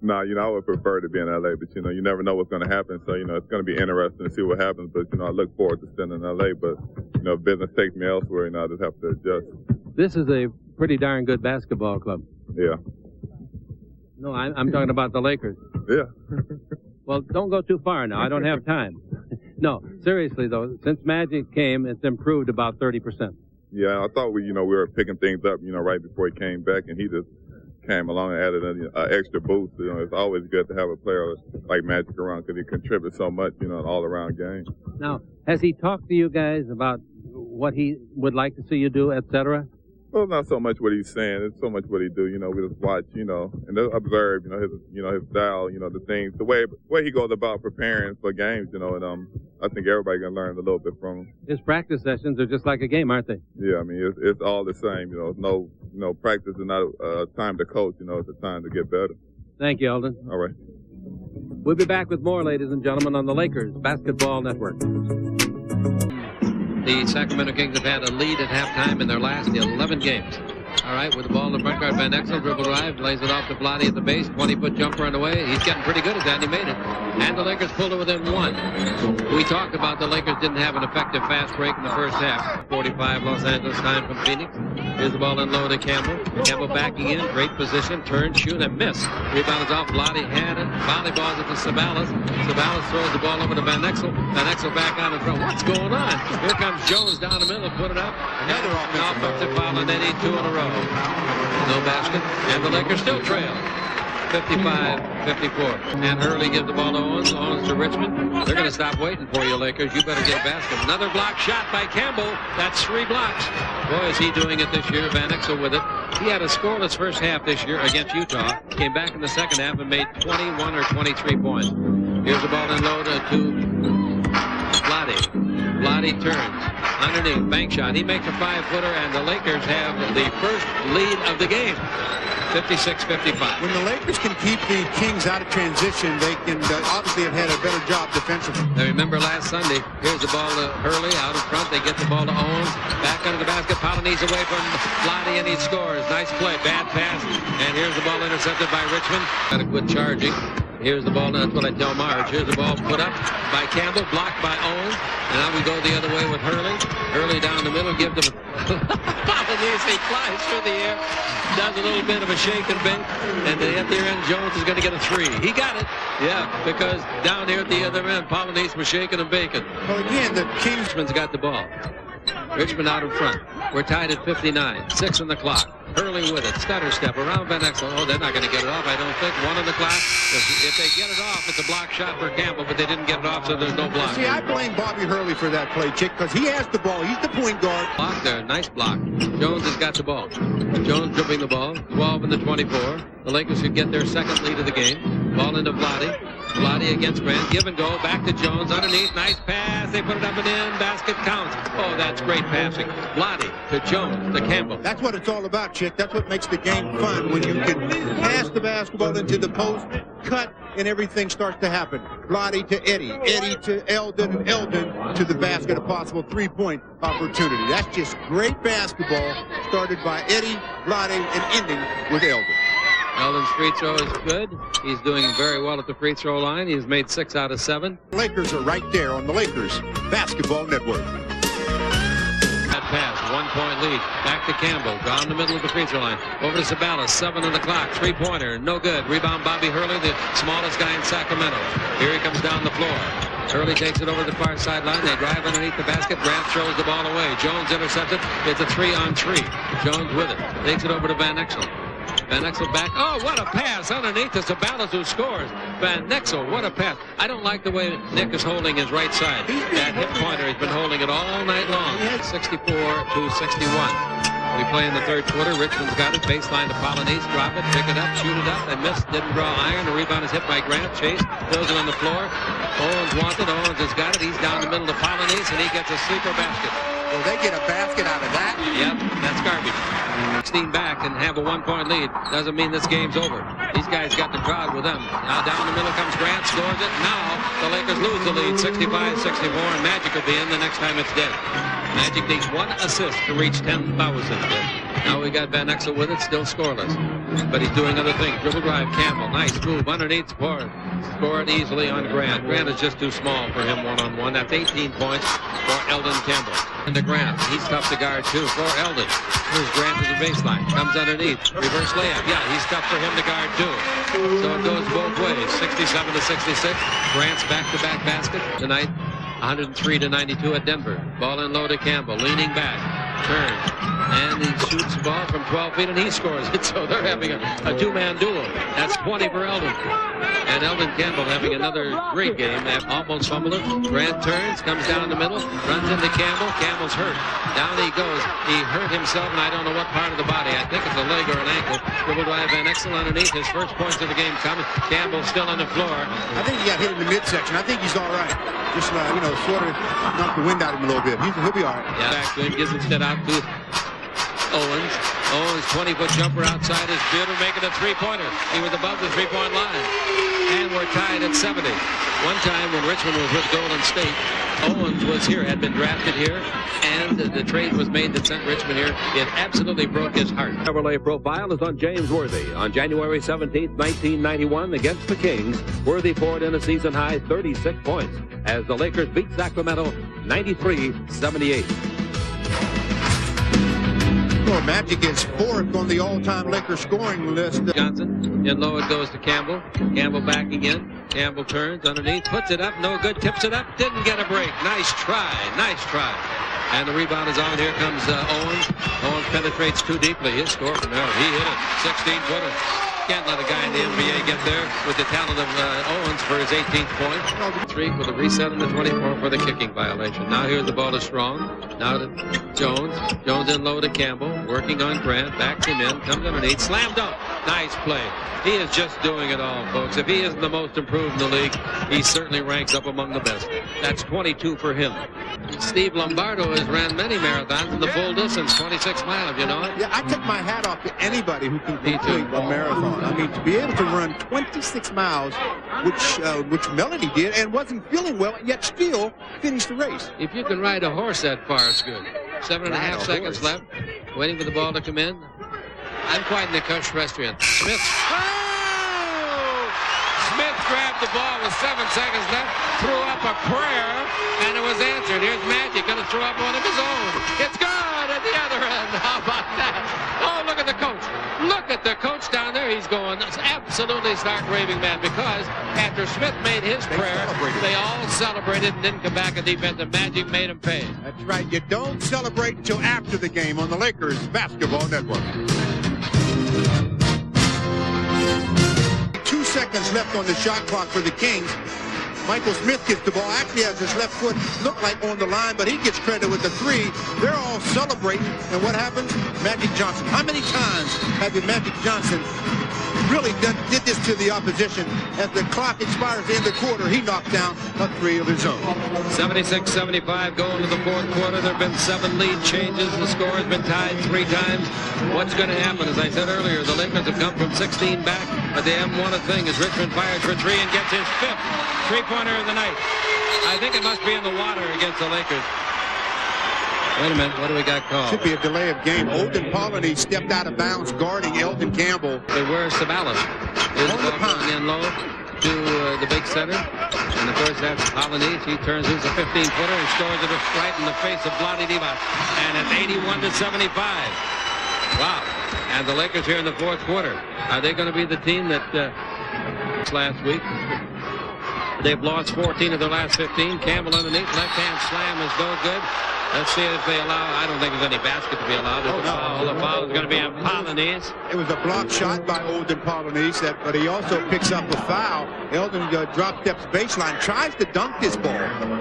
No, you know, I would prefer to be in L.A., but you know, you never know what's going to happen. So you know, it's going to be interesting to see what happens. But you know, I look forward to staying in L.A. But you know, if business takes me elsewhere, you know, I just have to adjust. This is a pretty darn good basketball club. Yeah. No, I'm talking about the Lakers. Yeah. Well, don't go too far now. I don't have time. No, seriously, though, since Magic came, it's improved about 30%. Yeah, I thought we were picking things up, you know, right before he came back, and he just came along and added an extra boost. You know, it's always good to have a player like Magic around because he contributes so much, you know, an all-around game. Now, has he talked to you guys about what he would like to see you do, etc.? Well, not so much what he's saying. It's so much what he do. You know, we just watch, you know, and observe, his style, the things, the way he goes about preparing for games, and I think everybody can learn a little bit from him. His practice sessions are just like a game, aren't they? Yeah, I mean, it's all the same. It's no, practice is not a time to coach. It's a time to get better. Thank you, Eldon. All right. We'll be back with more, ladies and gentlemen, on the Lakers Basketball Network. The Sacramento Kings have had a lead at halftime in their last 11 games. All right, with the ball in the front court, Van Exel dribble drive, lays it off to Vlade at the base, 20-foot jumper on the way. He's getting pretty good at that, and he made it. And the Lakers pulled it within one. We talked about the Lakers didn't have an effective fast break in the first half. 45 Los Angeles time from Phoenix. Here's the ball in low to Campbell. Campbell backing in, great position, turn, shoot, and miss. Rebound is off, Vlade had it. Volleyballs it to Sabalas. Sabalas throws the ball over to Van Exel. Van Exel back out in front. What's going on? Here comes Jones down the middle, put it up. Another offensive foul, and then 2 in a row. No basket, and the Lakers still trail 55-54. And Hurley gives the ball to Owens. Owens to Richmond. They're going to stop waiting for you, Lakers. You better get a basket. Another block shot by Campbell. That's 3 blocks. Boy, is he doing it this year. Van Exel with it. He had a scoreless first half this year against Utah. Came back in the second half and made 21 or 23 points. Here's the ball in low to Vlade. Vlade turns underneath, bank shot. He makes a 5-footer, and the Lakers have the first lead of the game, 56-55. When the Lakers can keep the Kings out of transition, they can obviously have had a better job defensively. Now remember last Sunday, here's the ball to Hurley out in front. They get the ball to Owens. Back under the basket. Polonese away from Vlade, and he scores. Nice play. Bad pass. And here's the ball intercepted by Richmond. Got a good charging. Here's the ball, and that's what I tell Marge. Here's the ball put up by Campbell, blocked by Owens. And now we go the other way with Hurley. Hurley down the middle, give them Polonese. He flies through the air, does a little bit of a shake and bake, and at the end, Jones is going to get a 3. He got it. Yeah, because down here at the other end, Polonese was shaking and baking. Well, again, the Kings... Richmond's got the ball. Richmond out in front. We're tied at 59. 6 on the clock. Hurley with it. Stutter step around Van Exel. Oh, they're not going to get it off, I don't think. 1 on the clock. If they get it off, it's a block shot for Campbell, but they didn't get it off, so there's no block. See, I blame Bobby Hurley for that play, Chick, because he has the ball. He's the point guard. Block there. Nice block. Jones has got the ball. Jones dribbling the ball. 12 in the 24. The Lakers should get their second lead of the game. Ball into Vlade. Vlade against Grant. Give and go. Back to Jones. Underneath. Nice pass. They put it up and in. Basket counts. Oh, that's great passing. Vlade to Jones to Campbell. That's what it's all about, Chick. That's what makes the game fun, when you can pass the basketball into the post, cut, and everything starts to happen. Vlade to Eddie. Eddie to Eldon, and Eldon to the basket. A possible 3-point opportunity. That's just great basketball, started by Eddie, Vlade, and ending with Eldon. Eldon's free throw is good. He's doing very well at the free throw line. He's made 6 out of 7. Lakers are right there on the Lakers Basketball Network. That pass, 1-point lead. Back to Campbell, down the middle of the free throw line. Over to Sabalas, 7 on the clock. 3-pointer, no good. Rebound Bobby Hurley, the smallest guy in Sacramento. Here he comes down the floor. Hurley takes it over the far sideline. They drive underneath the basket. Grant throws the ball away. Jones intercepts it. It's a 3-on-3. Jones with it. Takes it over to Van Exel. Van Exel back. Oh, what a pass underneath to Sabalas, who scores. Van Exel, what a pass. I don't like the way Nick is holding his right side. That hip pointer, he's been holding it all night long. 64-61. We play in the third quarter. Richmond's got it. Baseline to Polonese. Drop it, pick it up, shoot it up, and miss. Didn't draw iron. The rebound is hit by Grant. Chase throws it on the floor. Owens wants it. Owens has got it. He's down the middle to Polonese, and he gets a sleeper basket. Will they get a basket out of that? Yep, that's garbage. 16 back and have a 1-point lead. Doesn't mean this game's over. These guys got the crowd with them. Now down the middle comes Grant, scores it. Now the Lakers lose the lead, 65-64, and Magic will be in the next time it's dead. Magic needs 1 assist to reach 10,000. Now we got Van Exel with it, still scoreless. But he's doing other things. Dribble drive, Campbell, nice move underneath, score it easily on Grant. Grant is just too small for him one-on-one. That's 18 points for Eldon Campbell. And to Grant, he's tough to guard too for Eldon. Here's Grant to the baseline, comes underneath, reverse layup. Yeah, he's tough for him to guard too. So it goes both ways, 67-66. Grant's back-to-back basket tonight. 103-92 at Denver. Ball in low to Campbell, leaning back. Turns. And he shoots the ball from 12 feet and he scores it. So they're having a two-man duel. That's 20 for Eldon. And Eldon Campbell having another great game. Almost fumbled it. Grant turns, comes down the middle, runs into Campbell. Campbell's hurt. Down he goes. He hurt himself, and I don't know what part of the body. I think it's a leg or an ankle. Dribble drive Van Exel underneath. His first points of the game coming. Campbell still on the floor. I think he got hit in the midsection. I think he's all right. Just, sort of knocked the wind out of him a little bit. He'll be all right. Yeah, back to him. Gives instead out to Owens. Owens, 20-foot jumper outside his fielder, making a three-pointer. He was above the three-point line. And we're tied at 70. One time when Richmond was with Golden State, Owens was here, had been drafted here, and the trade was made that sent Richmond here. It absolutely broke his heart. Chevrolet profile is on James Worthy. On January 17th, 1991, against the Kings, Worthy poured in a season-high 36 points as the Lakers beat Sacramento 93-78. Well, Magic is fourth on the all-time Lakers scoring list. Johnson, in low it goes to Campbell. Campbell back again. Campbell turns underneath, puts it up, no good, tips it up, didn't get a break. Nice try, nice try. And the rebound is on. Here comes Owens. Owens penetrates too deeply. His score from there. He hit it. 16-footer. Can't let a guy in the NBA get there with the talent of Owens for his 18th point. 3 with a reset in the 24 for the kicking violation. Now here's the ball to Strong. Now to Jones. Jones in low to Campbell. Working on Grant. Backs him in. Comes underneath. Slam dunk. Nice play. He is just doing it all, folks. If he isn't the most improved in the league, he certainly ranks up among the best. That's 22 for him. Steve Lombardo has ran many marathons in the full distance, 26 miles, you know it? Yeah, I take my hat off to anybody who can complete a marathon. I mean, to be able to run 26 miles, which Melody did, and wasn't feeling well, yet still finished the race. If you can ride a horse that far, it's good. 7.5 seconds left, waiting for the ball to come in. I'm quite in the pedestrian. Smith. Oh! Smith grabbed the ball with 7 seconds left, threw up a prayer, and it was answered. Here's Magic going to throw up one of his own. It's good at the other end. How about that? Oh, look at the coach. Look at the coach down there. He's going absolutely stark raving mad because after Smith made his prayer, they all celebrated and didn't come back on defense. The Magic made him pay. That's right. You don't celebrate until after the game on the Lakers Basketball Network. 2 seconds left on the shot clock for the Kings. Michael Smith gets the ball, actually has his left foot look like on the line, but he gets credit with the three. They're all celebrating, and what happens? Magic Johnson. How many times have the Magic Johnson really did this to the opposition? As the clock expires in the quarter, he knocked down a three of his own. 76-75 going to the fourth quarter. There have been 7 lead changes. The score has been tied 3 times. What's going to happen? As I said earlier, the Lakers have come from 16 back, but they haven't won a thing as Richmond fires for 3 and gets his 5th three-pointer of the night. I think it must be in the water against the Lakers. Wait a minute, what do we got called? Should be a delay of game. Olden Pollard stepped out of bounds guarding Elton Campbell. They wear Sabalas. Is the ball going in low to the big center. And of course that's Polynice. He turns loose a 15-footer and scores it right in the face of Vlade Divac. And it's 81-75. Wow. And the Lakers here in the fourth quarter. Are they going to be the team that last week? They've lost 14 of their last 15. Campbell underneath. Left-hand slam is no good. Let's see if they allow. I don't think there's any basket to be allowed. The foul is going to be on Polynice. It was a block shot by Olden Polynice, but he also picks up a foul. Elden drop steps baseline, tries to dunk this ball.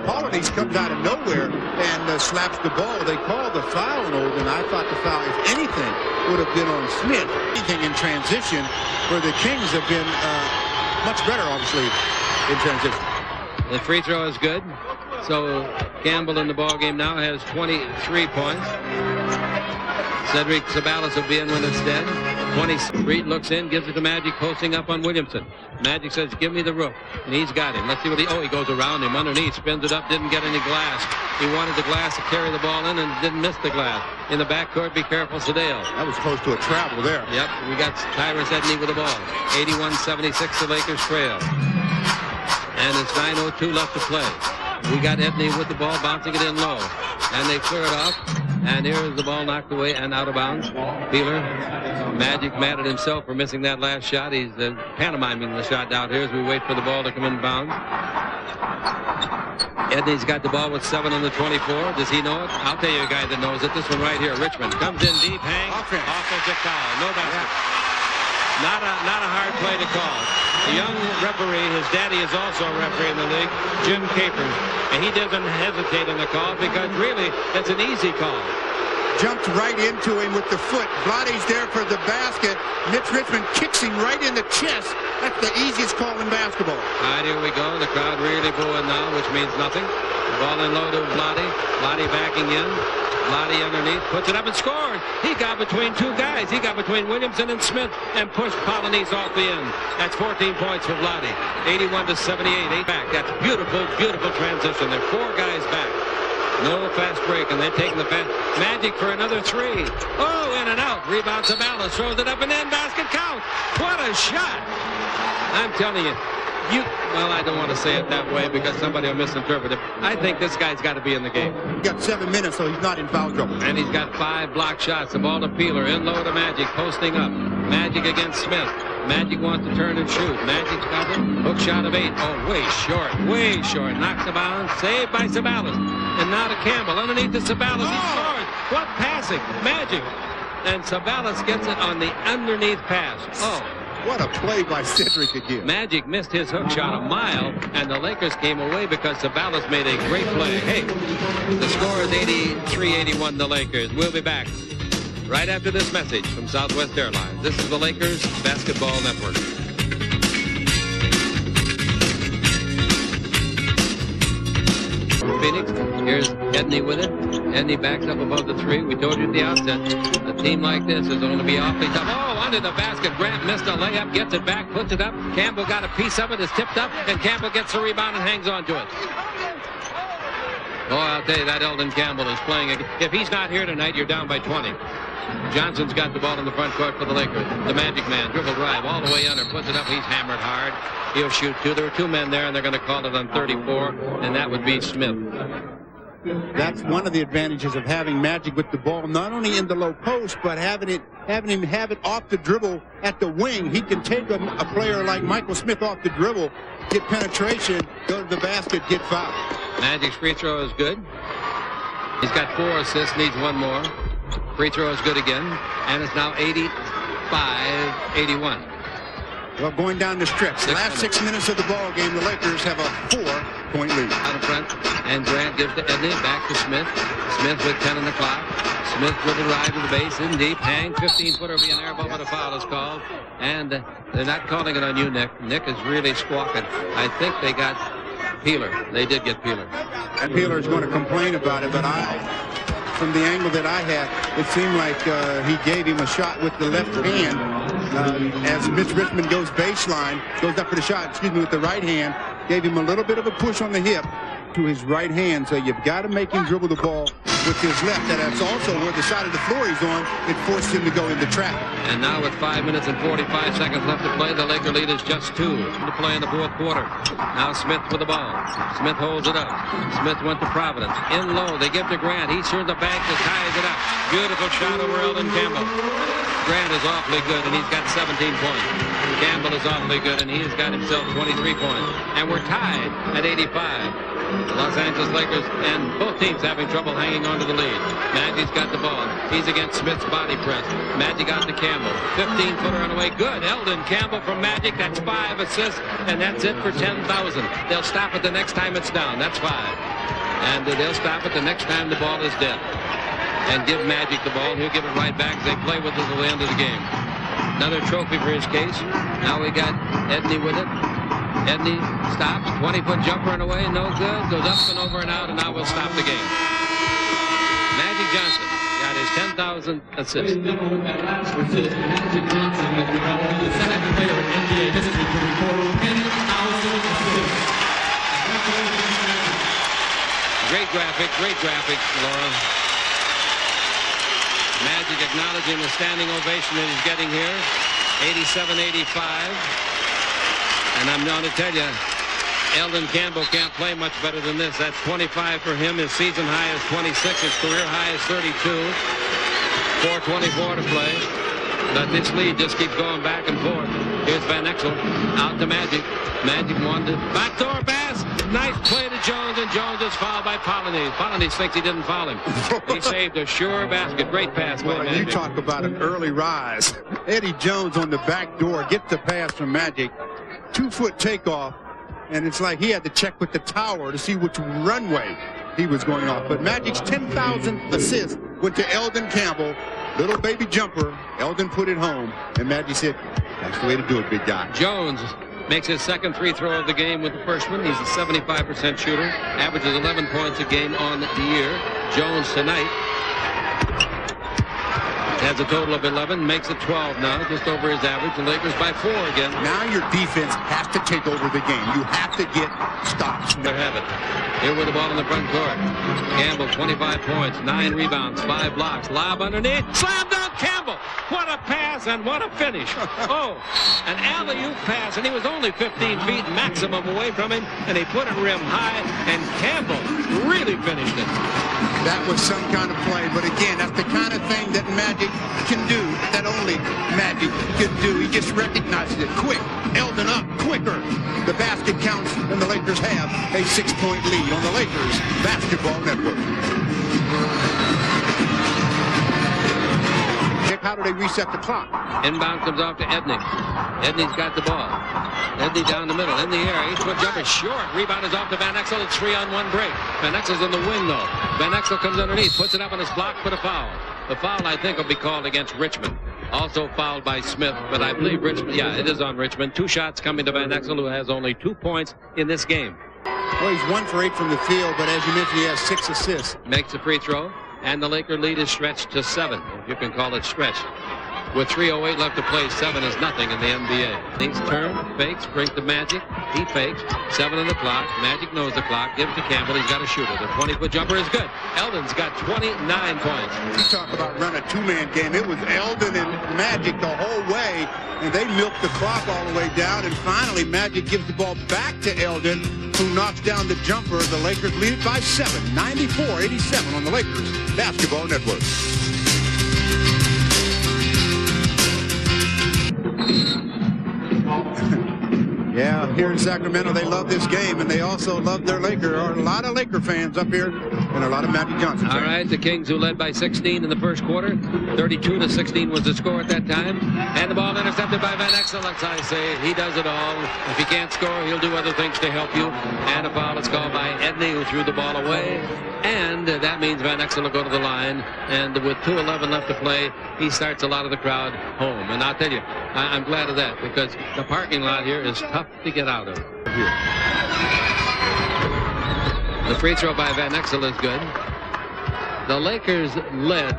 Polynice comes out of nowhere and slaps the ball. They call the foul on Olden. I thought the foul, if anything, would have been on Smith. Anything in transition for the Kings have been much better, obviously, in transition. The free throw is good. So Campbell in the ball game now has 23 points. Cedric Sabalas will be in when it's dead. 23 looks in, gives it to Magic, posting up on Williamson. Magic says, give me the roof. And he's got him. Let's see what he goes around him underneath, spins it up, didn't get any glass. He wanted the glass to carry the ball in and didn't miss the glass. In the backcourt, be careful, Sedale. That was close to a travel there. Yep, we got Tyrus Edney with the ball. 81-76, the Lakers trail. And it's 9:02 left to play. We got Edney with the ball, bouncing it in low. And they clear it off. And here's the ball knocked away and out of bounds. Peeler, Magic mad at himself for missing that last shot. He's pantomiming the shot down here as we wait for the ball to come in bounds. Edney's got the ball with 7 on the 24. Does he know it? I'll tell you a guy that knows it. This one right here. Richmond comes in deep, hang. Offensive foul. No basket. Not a hard play to call. The young referee, his daddy is also a referee in the league, Jim Capers, and he doesn't hesitate on the call because really that's an easy call. Jumped right into him with the foot. Vlade's there for the basket. Mitch Richmond kicks him right in the chest. That's the easiest call in basketball. All right, here we go. The crowd really booing now, which means nothing. Ball in low to Vlade. Vlade backing in. Vlade underneath, puts it up and scores. He got between two guys. He got between Williamson and Smith and pushed Polonese off the end. That's 14 points for Vlade. 81-78. 8 back. That's beautiful, beautiful transition. There are 4 guys back. No fast break, and they're taking the fast. Magic for another 3. Oh, in and out. Rebound Sabalas, throws it up and in. Basket count. What a shot. I'm telling you. Well, I don't want to say it that way because somebody will misinterpret it. I think this guy's got to be in the game. He's got 7 minutes, so he's not in foul trouble. And he's got 5 block shots. The ball to Peeler. In low to Magic. Posting up. Magic against Smith. Magic wants to turn and shoot. Magic's got it. Hook shot of 8. Oh, way short. Way short. Knocks the bounce. Saved by Sabalas. And now to Campbell. Underneath to Sabalas. He scores. What passing. Magic. And Sabalas gets it on the underneath pass. Oh. What a play by Cedric again. Magic missed his hook shot a mile, and the Lakers came away because Sabalas made a great play. Hey, the score is 83-81, the Lakers. We'll be back right after this message from Southwest Airlines. This is the Lakers Basketball Network. Phoenix, here's Edney with it. Edney backs up above the 3. We told you at the outset, a team like this is going to be awfully tough. Oh, under the basket. Grant missed a layup, gets it back, puts it up. Campbell got a piece of it, is tipped up, and Campbell gets the rebound and hangs on to it. Oh, I'll tell you, that Eldon Campbell is playing. If he's not here tonight, you're down by 20. Johnson's got the ball in the front court for the Lakers. The Magic Man, dribble drive all the way under, puts it up. He's hammered hard. He'll shoot 2. There were 2 men there, and they're going to call it on 34, and that would be Smith. That's one of the advantages of having Magic with the ball, not only in the low post, but having him have it off the dribble at the wing. He can take a player like Michael Smith off the dribble, get penetration, go to the basket, get fouled. Magic's free throw is good. He's got 4 assists, needs 1 more. Free throw is good again, and it's now 85-81. Well, going down the stretch, the last 6 minutes of the ball game, the Lakers have a 4-point lead. Out in front, and Grant gives to Edney, back to Smith. Smith with 10 on the clock. Smith dribble ride to the base, in deep, hang, 15-footer, be an air ball, but a foul is called. And they're not calling it on you, Nick. Nick is really squawking. I think they got Peeler. They did get Peeler. And Peeler is going to complain about it, but from the angle that I had, it seemed like he gave him a shot with the left hand. As Mitch Richmond goes baseline, goes up for the shot, with the right hand, gave him a little bit of a push on the hip to his right hand. So you've got to make him dribble the ball with his left. And that's also where the side of the floor he's on, it forced him to go into traffic. And now with 5 minutes and 45 seconds left to play, the Laker lead is just 2 to play in the 4th quarter. Now Smith with the ball. Smith holds it up. Smith went to Providence. In low, they give to Grant. He turns the bank to ties it up. Beautiful shot over Eldon Campbell. Grant is awfully good, and he's got 17 points. Campbell is awfully good, and he's got himself 23 points. And we're tied at 85. The Los Angeles Lakers and both teams having trouble hanging on to the lead. Magic's got the ball. He's against Smith's body press. Magic out to Campbell. 15-footer on the way. Good. Eldon Campbell from Magic. That's 5 assists, and that's it for 10,000. They'll stop it the next time it's down. That's 5. And they'll stop it the next time the ball is dead. And give Magic the ball. He'll give it right back as they play with it until the end of the game. Another trophy for his case. Now we got Edney with it. Edney stops. 20-foot jumper and away. No good. Goes up and over and out, and now we'll stop the game. Magic Johnson got his 10,000th assist. Magic Johnson will become only the second player in NBA history to record 10,000 assists. Great graphic, Laura. Magic acknowledging the standing ovation that he's getting here. 87-85. And I'm going to tell you, Eldon Campbell can't play much better than this. That's 25 for him. His season high is 26. His career high is 32. 4:24 to play. But this lead just keeps going back and forth. Here's Van Exel out to Magic. Magic wanted backdoor pass. Nice play to Jones, and Jones is fouled by Polynice. Polynice thinks he didn't foul him. He saved a sure basket. Great pass by Magic. You talk about an early rise. Eddie Jones on the back door gets the pass from Magic. 2-foot takeoff, and it's like he had to check with the tower to see which runway he was going off. But Magic's 10,000th assist went to Eldon Campbell. Little baby jumper. Eldon put it home, and Magic said, that's the way to do it, big guy. Jones makes his second free throw of the game with the first one. He's a 75% shooter, averages 11 points a game on the year. Jones tonight has a total of 11, makes it 12 now, just over his average. The Lakers by 4 again. Now your defense has to take over the game. You have to get stops. There have it. Here with the ball in the front court. Campbell, 25 points, 9 rebounds, 5 blocks. Lob underneath. Slam dunk, Campbell. What a pass and what a finish. Oh, an alley-oop pass, and he was only 15 feet maximum away from him, and he put it rim high, and Campbell really finished it. That was some kind of play, but again, that's the kind of thing that Magic can do, that only Magic can do. He just recognizes it quick. Eldon up quicker. The basket counts, and the Lakers have a 6-point lead on the Lakers Basketball Network. How do they reset the clock? Inbound comes off to Edney. Edney's got the ball. Edney down the middle, in the air. 8-foot jumper, short. Rebound is off to Van Exel. It's 3-on-1 break. Van Exel's in the wing, though. Van Exel comes underneath, puts it up on his block, but a foul. The foul, I think, will be called against Richmond. Also fouled by Smith, but I believe Richmond, yeah, it is on Richmond. 2 shots coming to Van Exel, who has only 2 points in this game. Well, he's 1 for 8 from the field, but as you mentioned, he has 6 assists. Makes a free throw, and the Laker lead is stretched to 7, if you can call it stretched. With 3:08 left to play, 7 is nothing in the NBA. Things turn, fakes, brings to Magic. He fakes. 7 on the clock. Magic knows the clock. Gives to Campbell. He's got a shooter. The 20-foot jumper is good. Eldon's got 29 points. You talk about running a 2-man game. It was Eldon and Magic the whole way, and they milked the clock all the way down. And finally, Magic gives the ball back to Eldon, who knocks down the jumper. The Lakers lead it by 7, 94-87 on the Lakers Basketball Network. Yeah, here in Sacramento, they love this game, and they also love their Laker. There are a lot of Laker fans up here, and a lot of Magic Johnson fans. All right, the Kings, who led by 16 in the first quarter. 32-16 was the score at that time. And the ball intercepted by Van Exel. As I say, he does it all. If he can't score, he'll do other things to help you. And a foul is called by Edney, who threw the ball away. And that means Van Exel will go to the line. And with 2:11 left to play, he starts a lot of the crowd home. And I'll tell you, I'm glad of that, because the parking lot here is tough to get out of. The free throw by Van Exel is good. The Lakers led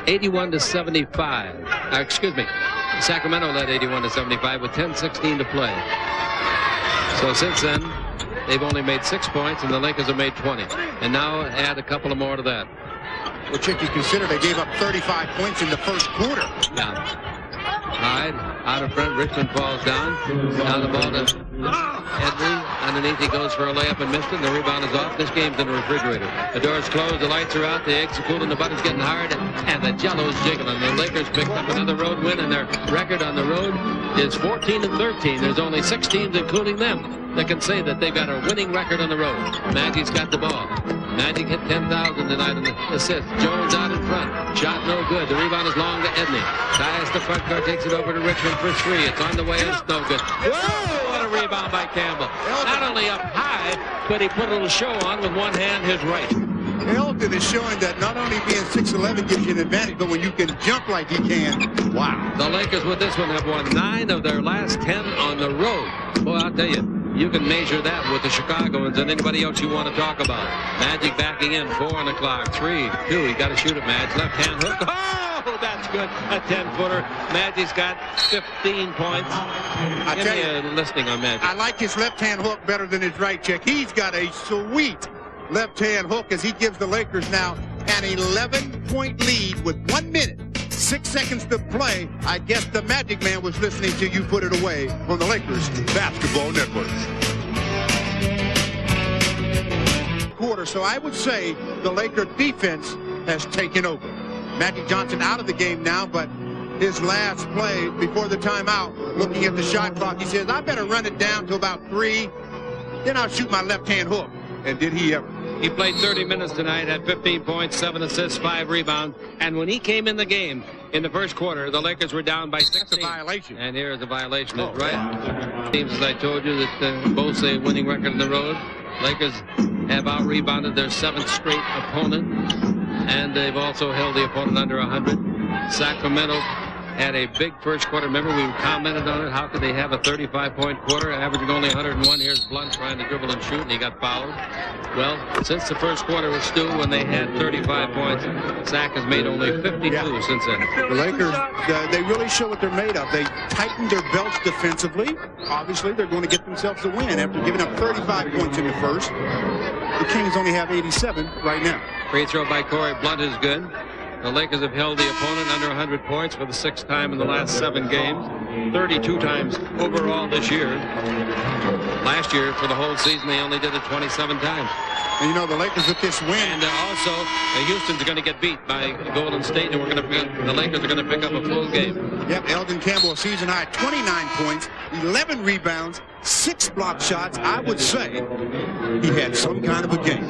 81-75. Excuse me, Sacramento led 81-75 with 10:16 to play. So since then, they've only made 6 points, and the Lakers have made 20. And now add a couple of more to that. Well, Chick, you consider they gave up 35 points in the first quarter. Yeah. All right, out of front, Richmond falls down. Now the ball to Edney. Underneath, he goes for a layup and missed it, and the rebound is off. This game's in the refrigerator. The door's closed, the lights are out, the eggs are cooling, the butter's getting hard, and the jello's jiggling. The Lakers picked up another road win, and their record on the road is 14-13. There's only 6 teams, including them, that can say that they've got a winning record on the road. Magic's got the ball. Magic hit 10,000 tonight in the assist. Jones out in front. Shot no good. The rebound is long to Edney. Tyes the front court, takes it over to Richmond for 3. It's on the way, it's no good. Whoa! What a rebound by Campbell. Not only up high, but he put a little show on with one hand, his right. Eldon is showing that not only being 6'11" gives you an advantage, but when you can jump like he can, wow. The Lakers with this one have won 9 of their last 10 on the road. Boy, I'll tell you, you can measure that with the Chicagoans and anybody else you want to talk about. Magic backing in, 4 on the clock, 3, 2. He got to shoot it, Madge. Left-hand hook. Oh, that's good. A 10-footer. Magic's got 15 points. I Give tell me you, a listing on Magic. I like his left-hand hook better than his right, Check. He's got a sweet left-hand hook as he gives the Lakers now an 11-point lead with 1 minute, 6 seconds to play. I guess the Magic Man was listening to you put it away on the Lakers Basketball Network. Quarter, so I would say the Laker defense has taken over. Magic Johnson out of the game now, but his last play before the timeout, looking at the shot clock, he says, I better run it down to about 3. then I'll shoot my left-hand hook. And did he ever? He played 30 minutes tonight, had 15 points, 7 assists, 5 rebounds. And when he came in the game in the first quarter, the Lakers were down by 16. That's a violation. And here is a violation. That's right. Teams, as I told you, that both a winning record on the road. Lakers have out-rebounded their 7th straight opponent. And they've also held the opponent under 100. Sacramento had a big first quarter. Remember, we commented on it. How could they have a 35-point quarter, averaging only 101? Here's Blunt trying to dribble and shoot, and he got fouled. Well, since the first quarter was Stu, when they had 35 points, Sac has made only 52 since then. The Lakers, they really show what they're made of. They tightened their belts defensively. Obviously, they're going to get themselves a win after giving up 35 points in the first. The Kings only have 87 right now. Free throw by Corey Blunt is good. The Lakers have held the opponent under 100 points for the 6th time in the last 7 games, 32 times overall this year. Last year, for the whole season, they only did it 27 times. And you know, the Lakers with this win. And also, Houston's going to get beat by Golden State, and the Lakers are going to pick up a full game. Yep, Eldon Campbell, a season high, 29 points, 11 rebounds, 6 block shots. I would say he had some kind of a game.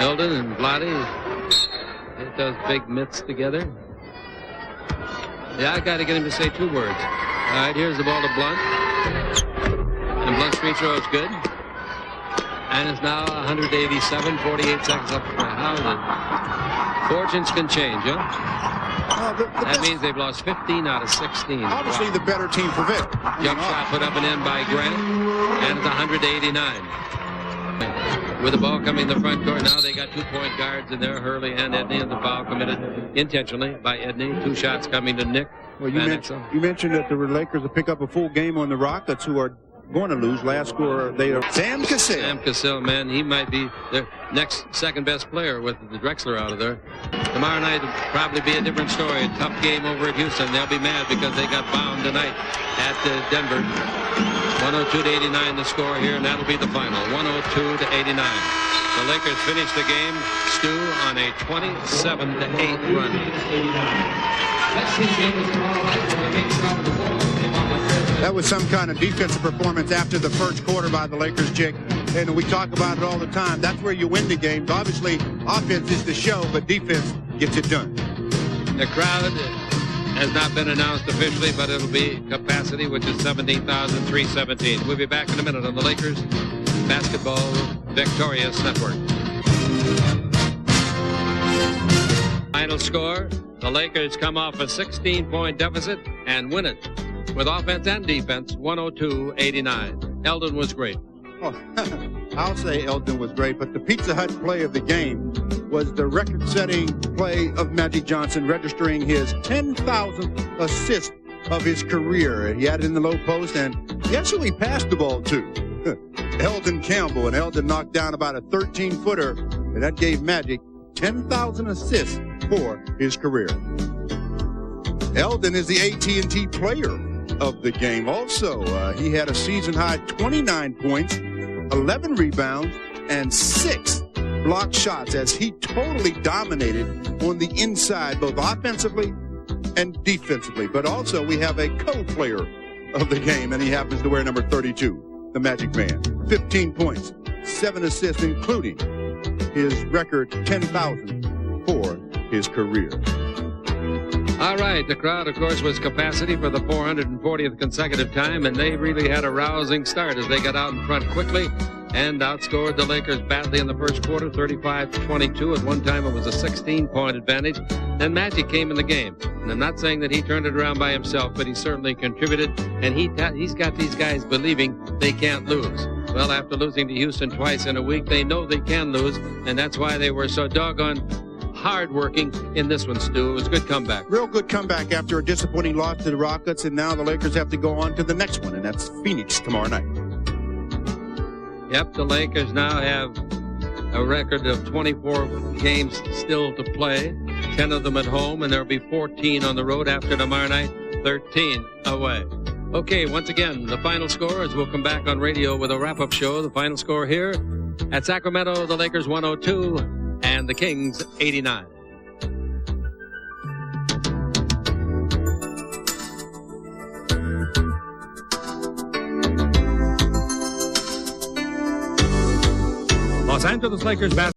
Eldon and Blotty, get those big mitts together. Yeah, I got to get him to say 2 words. All right, here's the ball to Blunt. And Blunt's free throw is good. And it's now 187, 48 seconds up. How the fortunes can change, huh? That means they've lost 15 out of 16. Obviously, the better team prevailed. Jump shot put up and in by Grant. And it's 189. With the ball coming in the front court, now they got 2-point guards in there, Hurley and Edney, and the foul committed intentionally by Edney. 2 shots coming to Nick. Well, you mentioned that the Lakers will pick up a full game on the Rockets, who are going to lose. Last score, they are Sam Cassell. Sam Cassell, man, he might be the next second-best player with the Drexler out of there. Tomorrow night will probably be a different story. A tough game over at Houston. They'll be mad because they got bombed tonight at Denver. 102-89 the score here, and that'll be the final. 102-89. The Lakers finish the game, Stu, on a 27-8 run. That was some kind of defensive performance after the first quarter by the Lakers, Jake. And we talk about it all the time. That's where you win the games. Obviously, offense is the show, but defense gets it done. The crowd has not been announced officially, but it'll be capacity, which is 17,317. We'll be back in a minute on the Lakers Basketball Victorious Network. Final score, the Lakers come off a 16-point deficit and win it with offense and defense, 102-89. Eldon was great. Oh, I'll say Eldon was great, but the Pizza Hut play of the game was the record-setting play of Magic Johnson, registering his 10,000th assist of his career. He had it in the low post, and guess who he passed the ball to? Eldon Campbell, and Eldon knocked down about a 13-footer, and that gave Magic 10,000 assists for his career. Eldon is the AT&T player of the game. Also, he had a season-high 29 points, 11 rebounds, and 6 block shots as he totally dominated on the inside, both offensively and defensively. But also, we have a co-player of the game, and he happens to wear number 32, the Magic Man. 15 points, 7 assists, including his record 10,000 for his career. All right, the crowd, of course, was capacity for the 440th consecutive time, and they really had a rousing start as they got out in front quickly and outscored the Lakers badly in the first quarter, 35-22. At one time, it was a 16-point advantage. Then Magic came in the game. And I'm not saying that he turned it around by himself, but he certainly contributed, and he's got these guys believing they can't lose. Well, after losing to Houston twice in a week, they know they can lose, and that's why they were so doggone hard-working in this one, Stu. It was a good comeback. Real good comeback after a disappointing loss to the Rockets, and now the Lakers have to go on to the next one, and that's Phoenix tomorrow night. Yep, the Lakers now have a record of 24 games still to play, 10 of them at home, and there'll be 14 on the road after tomorrow night, 13 away. Okay, once again, the final score, as we'll come back on radio with a wrap-up show. The final score here at Sacramento, the Lakers 102 and the Kings 89. Los Angeles Lakers basketball.